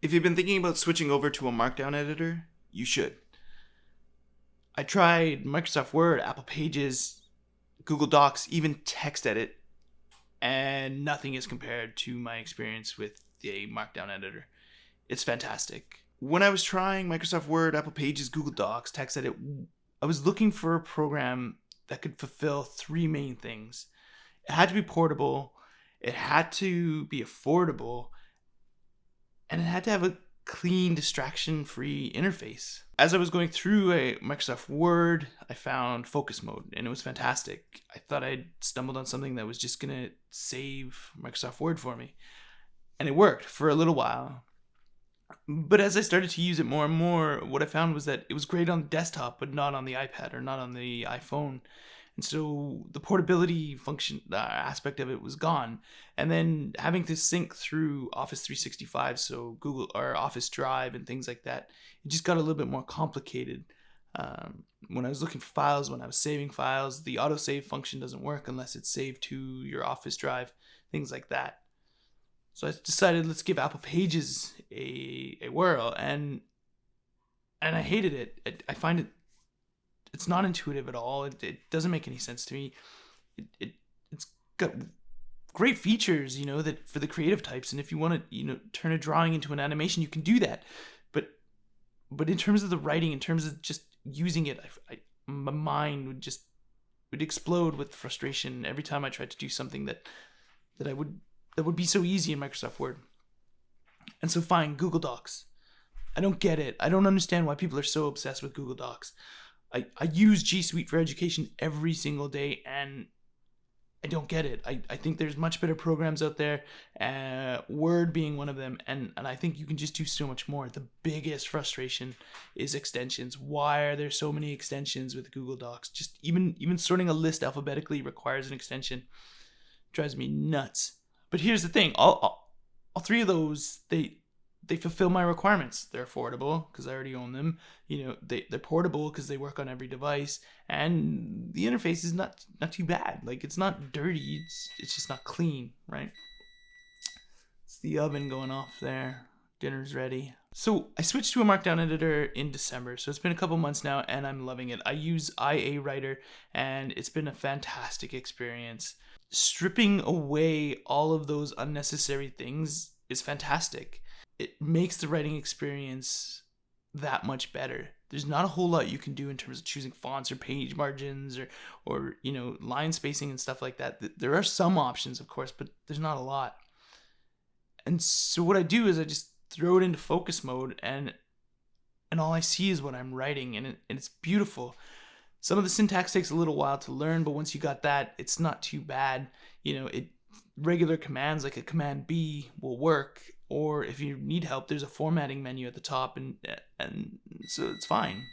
If you've been thinking about switching over to a Markdown editor, you should. I tried Microsoft Word, Apple Pages, Google Docs, even TextEdit, and nothing is compared to my experience with the Markdown editor. It's fantastic. When I was trying Microsoft Word, Apple Pages, Google Docs, TextEdit, I was looking for a program that could fulfill three main things. It had to be portable, it had to be affordable, and it had to have a clean, distraction-free interface. As I was going through a Microsoft Word, I found focus mode, and it was fantastic. I thought I'd stumbled on something that was just going to save Microsoft Word for me. And it worked for a little while. But as I started to use it more and more, what I found was that it was great on the desktop, but not on the iPad or not on the iPhone. And so the portability function aspect of it was gone. And then having to sync through Office 365, so Google or Office Drive and things like that, it just got a little bit more complicated. When I was looking for files, when I was saving files, the autosave function doesn't work unless it's saved to your Office Drive, things like that. So I decided, let's give Apple Pages a whirl, and I hated it. I find it's not intuitive at all. It doesn't make any sense to me. It's got great features, that for the creative types, and if you want to, turn a drawing into an animation, you can do that. But in terms of the writing, in terms of just using it, my mind would explode with frustration every time I tried to do something that would be so easy in Microsoft Word. And so fine, Google Docs. I don't get it. I don't understand why people are so obsessed with Google Docs. I use G Suite for Education every single day, and I don't get it. I think there's much better programs out there, Word being one of them, and I think you can just do so much more. The biggest frustration is extensions. Why are there so many extensions with Google Docs? Just even sorting a list alphabetically requires an extension. It drives me nuts. But here's the thing, all three of those, they fulfill my requirements. They're affordable because I already own them. They're portable because they work on every device, and the interface is not too bad. Like, it's not dirty. It's just not clean, right? It's the oven going off there. Dinner's ready. So I switched to a Markdown editor in December. So it's been a couple months now, and I'm loving it. I use IaWriter, and it's been a fantastic experience. Stripping away all of those unnecessary things is fantastic. It makes the writing experience that much better. There's not a whole lot you can do in terms of choosing fonts or page margins or line spacing and stuff like that. There are some options, of course, but there's not a lot. And so what I do is I just throw it into focus mode, and all I see is what I'm writing, and it's beautiful. Some of the syntax takes a little while to learn, but once you got that, it's not too bad. Regular commands like a Command B will work, or if you need help, there's a formatting menu at the top, and so it's fine.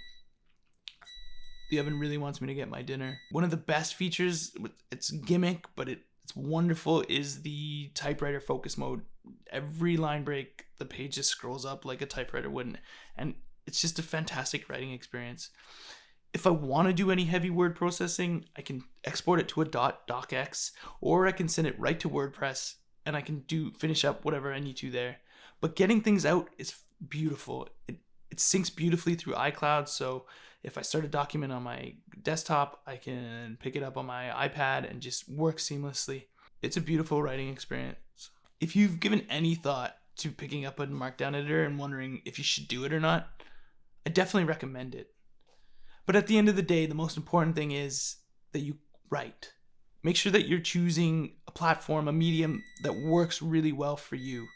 The oven really wants me to get my dinner. One of the best features, it's a gimmick, but it's wonderful, is the typewriter focus mode. Every line break, the page just scrolls up like a typewriter wouldn't, and it's just a fantastic writing experience. If I want to do any heavy word processing, I can export it to a .docx, or I can send it right to WordPress, and I can finish up whatever I need to there. But getting things out is beautiful. It syncs beautifully through iCloud, so if I start a document on my desktop, I can pick it up on my iPad and just work seamlessly. It's a beautiful writing experience. If you've given any thought to picking up a Markdown editor and wondering if you should do it or not, I definitely recommend it. But at the end of the day, the most important thing is that you write. Make sure that you're choosing a platform, a medium that works really well for you.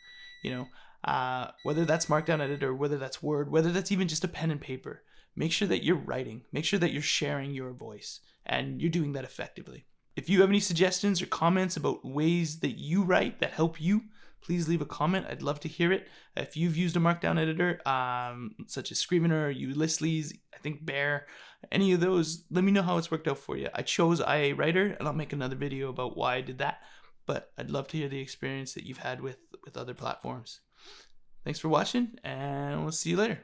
Whether that's Markdown editor, whether that's Word, whether that's even just a pen and paper. Make sure that you're writing. Make sure that you're sharing your voice, and you're doing that effectively. If you have any suggestions or comments about ways that you write that help you, please leave a comment. I'd love to hear it. If you've used a Markdown editor, such as Scrivener, Ulysses, I think Bear, any of those, let me know how it's worked out for you. I chose IaWriter, and I'll make another video about why I did that. But I'd love to hear the experience that you've had with other platforms. Thanks for watching, and we'll see you later.